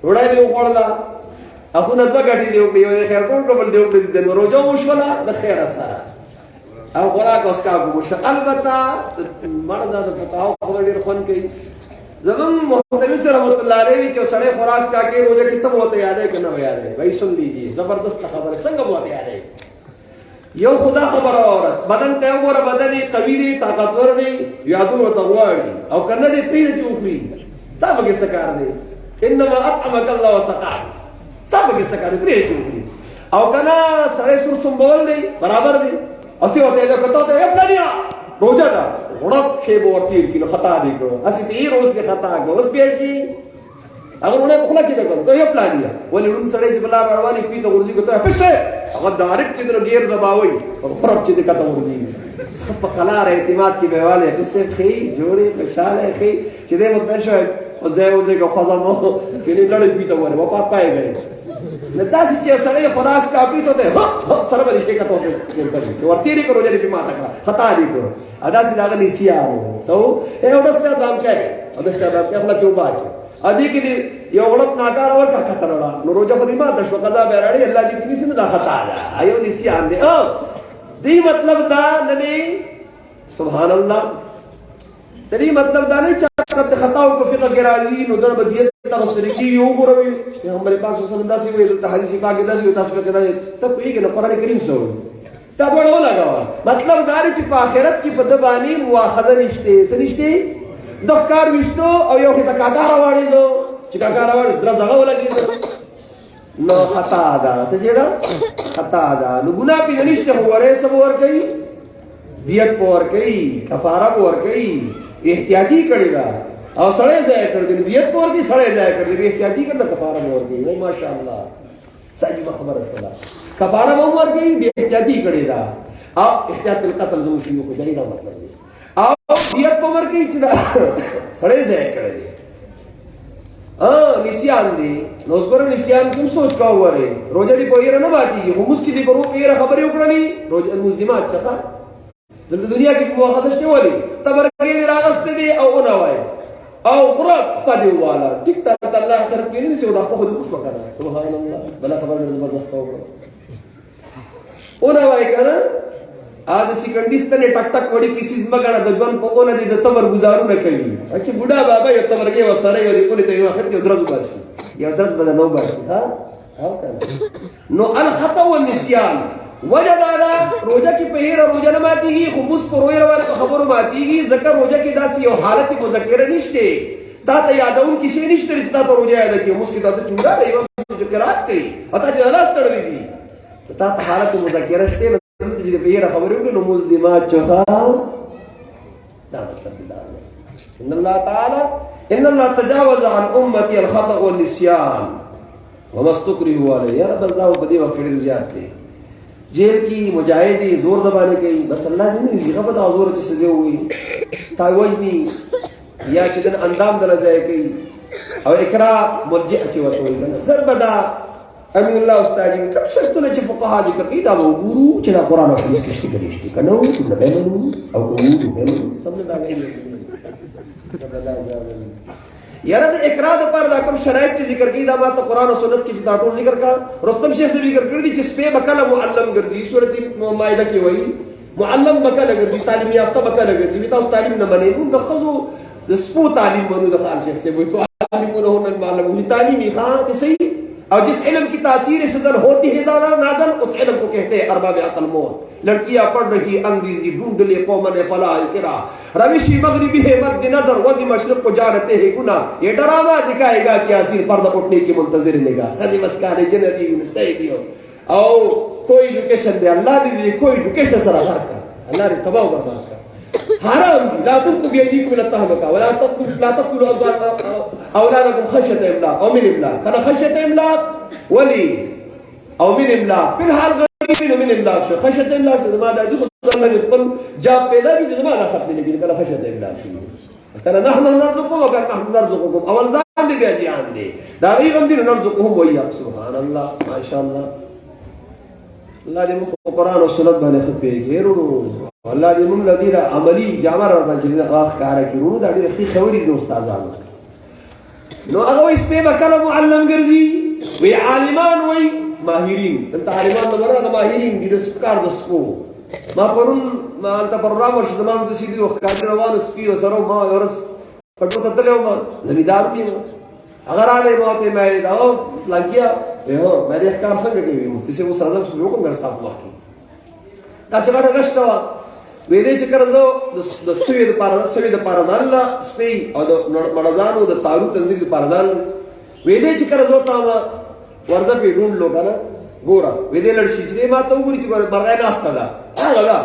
روڑای دی وخړلا اخو نه دوه غټي دی وکړي خیر کوم ډبل دی وکړي د روزه وشولا د خیر سره او خوراک اوس کا وګوشه البته مرد د فتاو خبر ډیر خون کوي زمون محترم سره رحمت الله علیه چې سړی خوراک کا کې روزه کې تب ہوتے یاد ہے کہ نہ یاد ہے بھائی سن لیجیے زبردست خبر ہے څنګه ہوتے یاد ہے یو خدا خبر اورت بدن ته وګوره بدن قوی دی طاقتور دی یادو ته واړي او کنه دې پیر دی وفري تاسو کې سکار دی انما اطعمك الله وسقاك تاسو کې سکار دی پیر دی وفري او کنه سړی سر سنبول دی برابر دی اتی ہوتے ہیں کہتا ہے اپنا دیا روزہ دا غڑب شیب اور تیر کی خطا دی کو اسی تی روز کے خطا کو اس بیٹی اگر انہیں بخلا کی دکھا تو یہ اپنا دیا ولی ان سڑے جبلا روانی پی تو ورزی کو تو پس سے اگر ڈائریکٹ چیز گیر دباوئی اور خراب چیز کا تو ورزی سب قلار اعتماد کی بیوالے پس سے خی جوڑی مشال ہے خی چیزیں مطمئن شو ہے اور زیوزے کو خضم ہو کنی لڑک پی تو ورزی وہ پاک پائے گئے نداسی چې سړی خلاص کافی ته ده سره به رښتیا کته وته ورتيري کو روزه دې په ماته کړه خطا دې کو ادا سي داغه نسيا سو اے ودسته دام کوي ودسته دام کوي خپل کیو باچ ادي کې یو غلط ناکار اور کا خطر وړه نو روزه خو دې ما د شو قضا به راړي الله دې دې سم دا خطا ده ايو نسيا دې دې مطلب دا نه سبحان الله. ترې مطلب دا نه چې کله خطاو په فقہ کې راځي نو دا بدیت تفسیر کې یو ګوروي پیغمبر پاک صلی الله علیه وسلم داسې ویل ته حدیث پاک کې داسې تاسو کې دا ته پیګ نه قران کریم سره تا ډول ولاګاوه. مطلب دا چې په آخرت کې په د باندې مؤاخذه نشته سنشته د ښکار وشتو او یو کې تکاکا راوړی دو چې کاکا راوړی درځغه ولګي نو خطا ده څه ده خطا ده نو ګناه په نشته وره سب ور کوي دیت پور کوي کفاره پور کوي احتیاطي کړی دا او سړی ځای کړ دې دیت پور کې سړی ځای کړ دې احتیاطي کړ د کفاره پور کوي وای ماشاءالله صحیح خبره شوه کفاره مو ور کوي به احتیاطي کړی دا او احتیاط القتل زمو شي کو دا مطلب دی او دیت پور کوي چې سړی ځای کړ دې نسیان دی نو زګور نسیان کوم سوچ کا وره روزه دی په یره نه باندې خو مسکی دی په رو پیره خبرې وکړلې روزه مسلمانات څخه د دنیا کې مؤاخذه شته ولي تبرګې راغست دي او نه وای او غرب پدې والا ټیک ته الله آخرت کې نه شو دا خو دې خوش وکړه سبحان الله بل خبر زبردست وکړه او نه وای کنه ا د سکندستانه ټک ټک وړي کیسې مګړه د ځوان په اون دي د تبر گزارو نه کوي چې بوډا بابا یو تبرګې وسره یو دې کولې ته یو اخر یو درځو باسي یو درځ بل نو باسي ها او کنه نو الخطا والنسيان وجد ادا روزه کې په هیر روزه نه ماتيږي خو مس په روزه وره خبرو ماتيږي ځکه روزه کې داسې یو حالت مذکره نشته تا ته یادون کې شي نشته چې تا ته روزه یاد کې مس کې ته چونګا دی چې قرات کوي اته چې الله ستړي دي تا ته حالت مذکره شته چې په هیر خبرو کې نو مسلمات چخا دا مطلب دی ان الله تعالی ان الله تجاوز عن امتي الخطا والنسيان وما استكرهوا عليه يا رب الله بدی وخت ډیر زیات دی جیل کی مجاهدی زور دبانے گئی بس اللہ دې نه زیغه په زور چې سده وي تاوجنی یا چې دن اندام دل ځای کوي او اقرا مرجع چې وته وي زربدا امین الله استاد کوم شرطونه چې فقها ذکر کوي دا وګورو چې دا قران او حدیث کې شته کېږي کنه نو نه بهلو او وګورو به سمجھ دا غي یاره د اقرا د پر دا کوم شرایط چې ذکر کړي دا ما ته قران او سنت کې چې دا ټول ذکر کا رستم شیخ سے ذکر کړی چې سپه بکله معلم ګرځي سورۃ مائده کې وایي معلم بکله ګرځي تعلیم یافته بکله ګرځي وی تاسو تعلیم نه منئ نو د خزو د سپو تعلیم منو د خال شیخ سے وایي تو تعلیم نه هونه معلم وی تعلیمی خان چې صحیح اور جس علم کی تاثیر صدر ہوتی ہے زیادہ نازل اس علم کو کہتے ہیں ارباب عقل موت. لڑکیاں پڑھ رہی انگریزی ڈھونڈ لے قومن فلاح القرا روشی مغربی ہے مد نظر ودی مشرق کو جانتے ہیں گناہ یہ ڈرامہ دکھائے گا کہ اسیر پردہ اٹھنے کی منتظر لے گا خدی مسکان جنتی مستعدی ہو او کوئی ایجوکیشن دے اللہ دے کوئی ایجوکیشن سره کار اللہ نے تباہ برباد کر حرام لا تلقوا بأيديكم إلى التهلكة ولا تقتلوا أولادكم خشية إملاق أو من إملاق كان خشية إملاق ولي أو من إملاق في الحال غير من إملاق خشية إملاق ماذا يدخل الله يقول جاب بيدا بيجي ما أخذني لكن كان خشية إملاق كان نحن نرزقكم وكان نحن نرزقكم أول ذان بيجي عندي داري غمدين نرزقهم وإياك سبحان الله ما شاء الله الله دې موږ په قرآن او سنت باندې خپېږي الله دې موږ لدی را عملی جامر باندې غاخ کار کړو دا ډېر ښه خبرې دي استادانو نو هغه وي سپه بکله معلم ګرځي وی عالمان وی ماهرین انت عالمان نه مراد ماهرین دي د سپکار د سپو ما پرون ما انت پروګرام ورش زمام د سیدی وخت روان سپي سره ما ورس پټو ته تلو ما زمیدار می اگر علی موته مې دا لګیا یو مې د ښکار څنګه کوي مفتي سه وس راځم چې وکم غستا په وخت تاسو غواړئ غشتوا وې دې چې کړزو د سوي د پارځان لا سپي او د مرزانو د تارو تنظیم د پارځان وې دې چې کړزو تا ورځ په ډون لوګانا ګورا وې دې لړشي چې ما ته وګوري چې مرغای ناشته ده هغه دا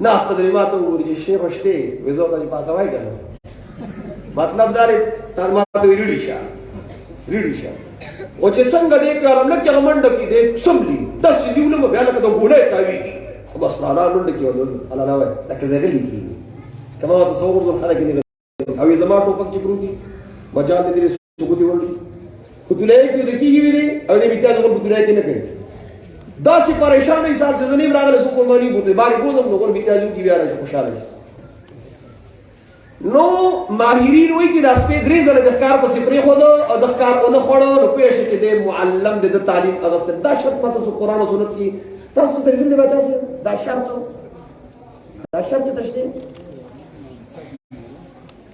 ناشته دې ما ته وګوري چې شیخ شته وې زو ته پاسه وای کنه مطلب دا لري تر ما ته ریډی شه او چې څنګه دې کارم نه کې منډه کې دې سملی د چې ولوم بیا لکه د ګولې تاوی بس لا منډه کې ولول الله نه وای لکه زګل کې کما تصور د خلک نه او یې زما ټوپک چې پروتي مجال دې سګوتي ورډي خدای کې دې کیږي وی او دې بيچا نور خدای کې نه کوي دا سي پریشان حساب چې زنی راغله سو قرباني بوته باري کوم نور بيچا جو کې بیا راځي خوشاله نو ماهرین وایي چې د سپې درې ځله د ښکار پسې پرېښودو او د ښکار ونه خوړو نو پوه شي چې د معلم د تعلیم اغوستل دا شرط ماته قرآن او سنت کې تاسو ته درېدلې به تاسو دا شرط دا شرط تشته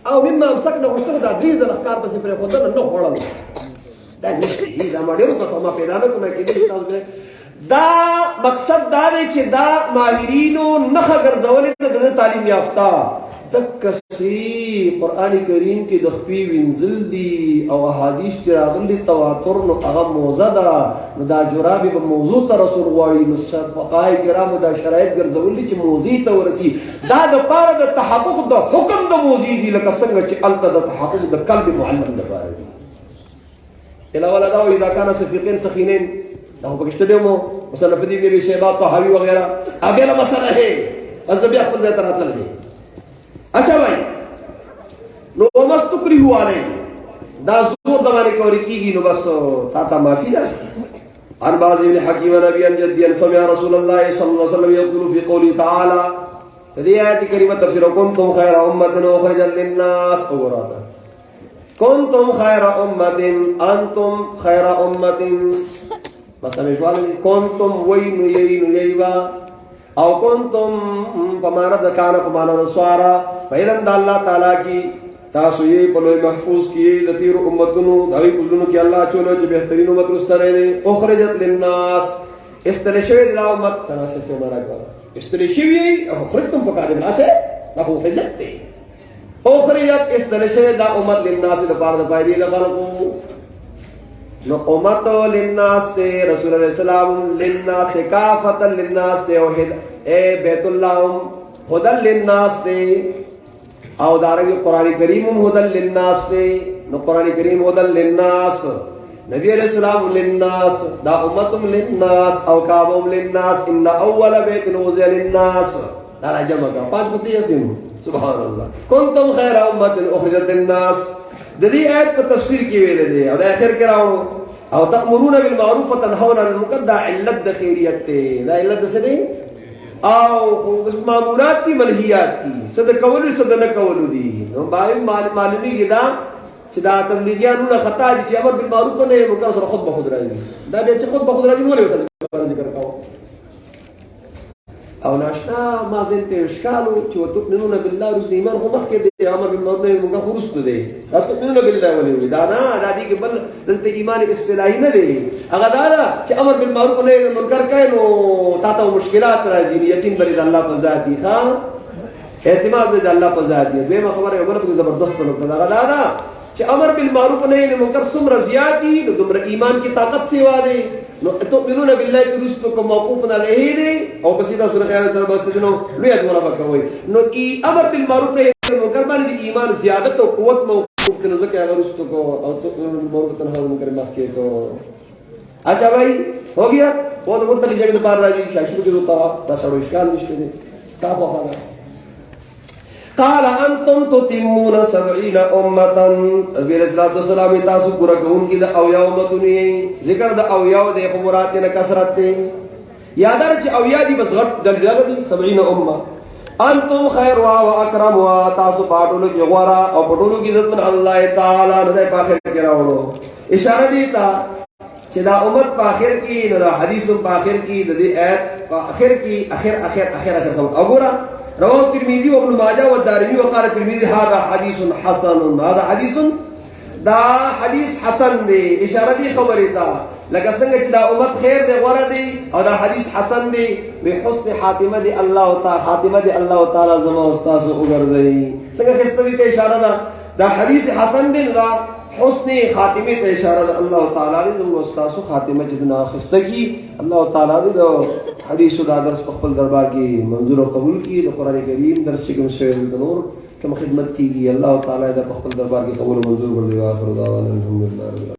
او مما امسكنا غشتو دا درې ځله ښکار پسې پرېښودل نه خوړل دا نشته دا ما ډېرو کتو ما پیدا نه کوم کېدای تاسو دا مقصد دا دی چې دا ماهرینو نخه ګرځولې ته د تعلیم یافته دکسي قرآن کریم کې د خپې وینځل دي او احادیث چې راغلي تواتر نو هغه موضوع ده نو دا جرابې به موضوع ته رسول غواړي نو فقهای کرامو دا شرایط ګرځولي چې موضوع ته ورسي دا د پاره د تحقق د حکم د موضوع دي لکه څنګه چې الته د تحقق د قلب معلم لپاره دي علاوه دا اذا كان صفيقين سخينين دا هو پکشته دیمو مثلا فدی ابن شیبہ طحاوی وغیرہ اگلا مسئلہ ہے ازبی خپل ذات راتل ہے اچھا بھائی نو مستکرهو علی دا زور زمانه کې ورکیږي نو بس تا معافی ده عن بعض ابن حکیم نبی ان جدی سمع رسول الله صلی الله علیه وسلم یقول فی قوله تعالی هذه آیت کریمه تفسیر کنتم خیر امه اخرجت للناس اورادا کنتم خیر امه انتم خیر امه مثلا جوال کنتم وین ییوا او کنتم پمانا دکانا پمانا نسوارا فیلن دا اللہ تعالیٰ کی تاسو یہ پلوی محفوظ کیے دا تیر امتنو داوی پزلنو کی اللہ چولو جو بہترین امت رسترے دے اخرجت للناس استلشوی دا امت تناسے سے مارا گا استلشوی اخرجتم پکا دے بنا سے لہو اخرجت دے اخرجت استلشوی دا امت للناس دا پار دا پائدی لخلقو نو امت للناس تے رسول اللہ السلام للناس تے کافتا للناس تے اے بیت اللہ ہدل للناس تے او دارنگی قرآن کریم ہدل للناس تے نو قرآن کریم ہدل للناس نبی علیہ السلام للناس دا امتم للناس او کابم للناس ان اول بیت نوزی للناس دارا جمع کا 5 خطی یسیم سبحان اللہ کنتم خیر امت اخرجت للناس دلی آیت پر تفسیر کی ویلے دے او دا اخر کراؤ او تأمرون بالمعروف وتنهون عن المنکر دا علت دا خیریت تے دا علت دا سدے او معمولات تی منہیات تی صد کولو صد نکولو دی باوی معلومی کی دا چی دا تبلیغیانونا خطا دی چی امر بالمعروف کو نہیں منکر سر خود بخود راجی دا بیا چی خود بخود راجی بولے وصل ذکر کاؤ او ناشنا ما زلت اشکالو چی وتؤمنون بالله رسول ایمان خو مخ کے دے امر بالمعروف نہیں منکر خورست دے دا تؤمنون بالله ولی دا نا دا دی کہ بل دلتے ایمان اصطلاحی نہ دے اگر دا چی امر بالمعروف نہیں منکر کہے نو تاتا مشکلات راجی یقین بلی اللہ پر ذاتی خواہ اعتماد بلی اللہ پر ذاتی دویمہ خبر ہے عمر پر زبردست نکتا دا دا چی امر بالمعروف نہیں منکر سمر زیادی نو دمر ایمان کی طاقت سیوا دے نو تؤمنون بالله کی رستو کو موقوفنا لہی دے او بسیدہ سورہ خیالت طلبات سے جنو لویت مولا بکوئی نو ای امر بالمعروف نہیں منکر بانی دی ایمان زیادت و قوت موقوف تنو زکی اگر رستو کو او تؤمنون بالمعروف تنہا منکر مخی کو اچھا بھائی ہو گیا بہت مدت کی جگہ پار راجی شاشو کی دوتا دا سڑو اشکال نشتے دے ستاپ وفادا قال انتم تتمون 70 امتا نبی علیہ الصلوۃ والسلام تاسو پورا کون کی دا اویا امتونی ذکر دا اویا دے مراد نے کثرت تے یادار چ اویا دی بس غٹ دل دی 70 امه انتم خیر وا اکرم وا تاسو پاٹولو کی غورا او پٹولو کی عزت من اللہ تعالی نے پاخر کراولو اشارہ دیتا چ دا امت پاخر کی نہ حدیث پاخر کی دی ایت پاخر کی اخر اخر اخر اخر اگورا رواه الترمذي وابن ماجه والدارمي وقال الترمذي هذا حديث حسن هذا حديث دا حدیث حسن دے اشارہ دی خبری تا لگا سنگا چی دا امت خیر دے غورا دی اور دا حدیث حسن دی بے حسن حاتمہ دی اللہ تعالی حاتمہ دی اللہ تعالی زما استاذ اگر دی سنگا خستوی تے اشارہ دا حدیث حسن دی دا حسن خاتمه ته اشاره ده الله تعالی دې موږ تاسو خاتمه چې نه اخسته کی الله تعالی دې حدیث دا درس په خپل دربار کې منظور او قبول کی د قران کریم درس کې کوم شی د نور کوم خدمت کیږي الله تعالی دې په خپل دربار کې قبول او منظور ورکړي. واخر دعوانا الحمدلله.